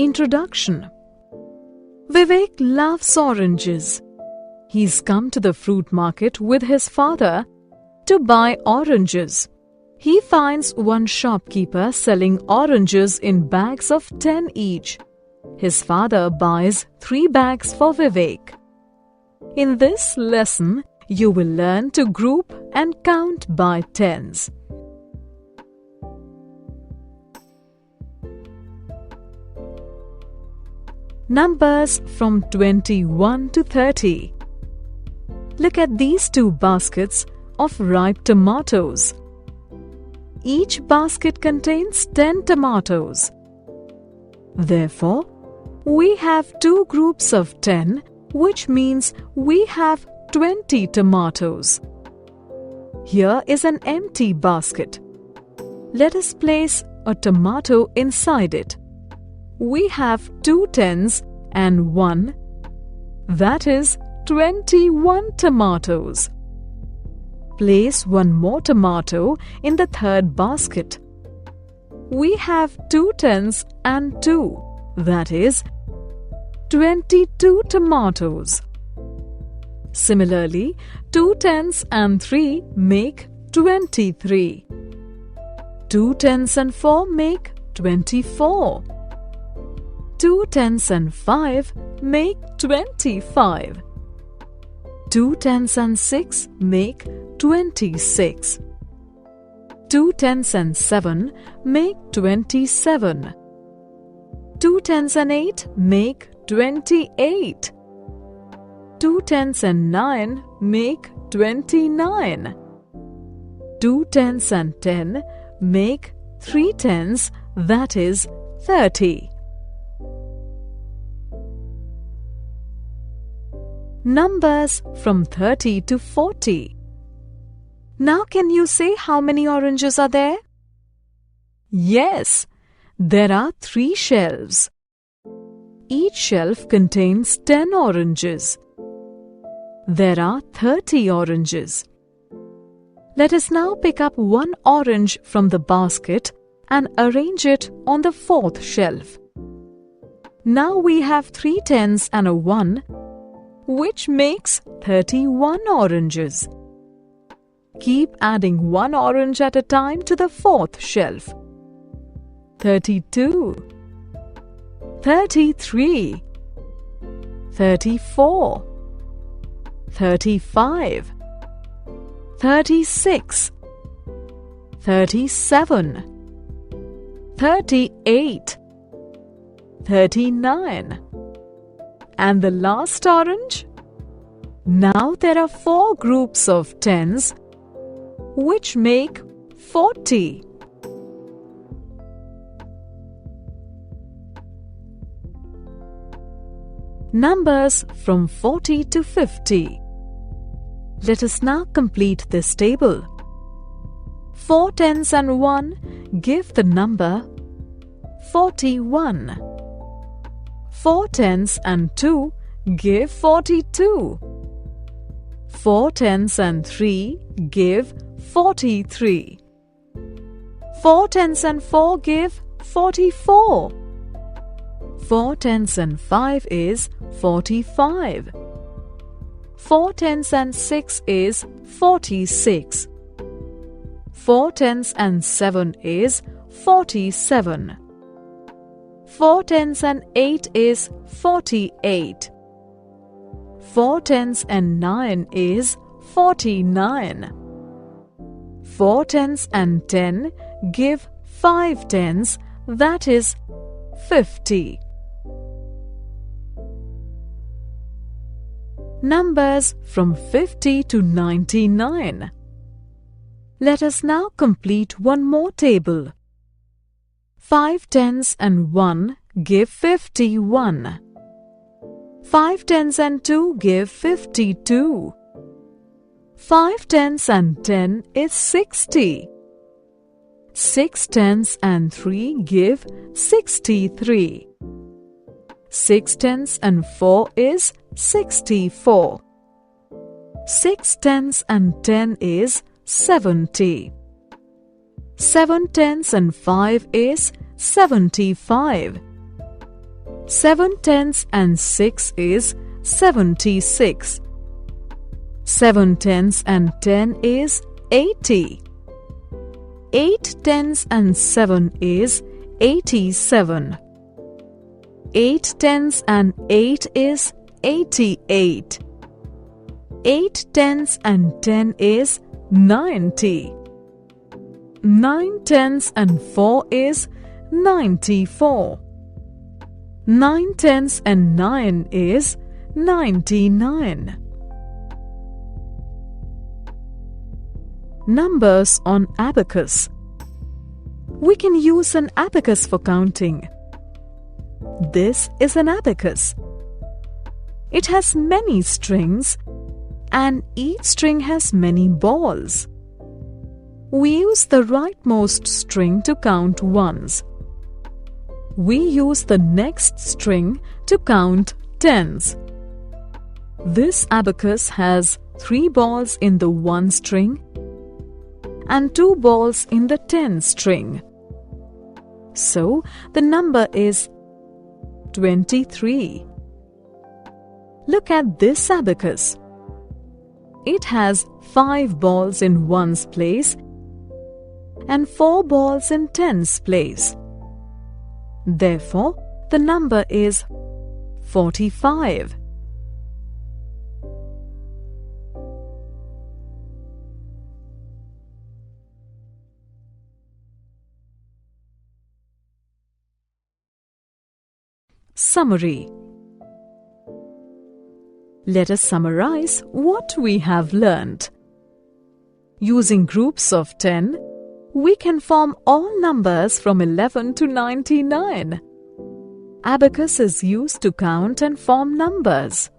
Introduction. Vivek loves oranges. He's come to the fruit market with his father to buy oranges. He finds one shopkeeper selling oranges in bags of 10 each. His father buys 3 bags for Vivek. In this lesson, you will learn to group and count by tens. Numbers from 21 to 30. Look at these 2 baskets of ripe tomatoes. Each basket contains 10 tomatoes. Therefore, we have 2 groups of 10, which means we have 20 tomatoes. Here is an empty basket. Let us place a tomato inside it. We have 2 tens and 1, that is 21 tomatoes. Place one more tomato in the 3rd basket. We have 2 tens and 2, that is 22 tomatoes. Similarly, 2 tens and 3 make 23. 2 tens and 4 make 24. 2 tens and 5 make 25. 2 tens and 6 make 26. 2 tens and 7 make 27. 2 tens and 8 make 28. 2 tens and 9 make 29. 2 tens and 10 make 3 tens, that is 30. Numbers from 30 to 40. Now can you say how many oranges are there? Yes, there are 3 shelves. Each shelf contains 10 oranges. There are 30 oranges. Let us now pick up one orange from the basket and arrange it on the 4th shelf. Now we have 3 tens and a 1, which makes 31 oranges. Keep adding 1 orange at a time to the 4th shelf. 32, 33, 34, 35, 36, 37, 38, 39. And the last orange? Now there are 4 groups of tens, which make 40. Numbers from 40 to 50. Let us now complete this table. 4 tens and 1 give the number 41. 4 tens and 2 give 42. 4 tens and 3 give 43. 4 tens and 4 give 44. 4 tens and 5 is 45. 4 tens and 6 is 46. 4 tens and 7 is 47. 4 tens and 8 is 48. 4 tens and 9 is 49. 4 tens and 10 give 5 tens, that is 50. Numbers from 50 to 99. Let us now complete one more table. 5 tens and 1 give 51. 5 tens and 2 give 52. 5 tens and 10 is 60. 6 tens and 3 give 63. 6 tens and 4 is 64. 6 tens and 10 is 70. 7 tens and 5 is 75. 7 tenths and 6 is 76. 7 tenths and 10 is 80. 8 tenths and 7 is 87. 8 tenths and 8 is 88. 8 tenths and 10 is 90. 9 tenths and 4 is 94. 9 tenths and 9 is 99. Numbers on abacus. We can use an abacus for counting. This is an abacus. It has many strings and each string has many balls. We use the rightmost string to count ones. We use the next string to count tens. This abacus has 3 balls in the 1 string and 2 balls in the 10 string. So, the number is 23. Look at this abacus. It has 5 balls in 1's place and 4 balls in 10's place. Therefore, the number is 45. Summary. Let us summarize what we have learnt. Using groups of 10, we can form all numbers from 11 to 99. Abacus is used to count and form numbers.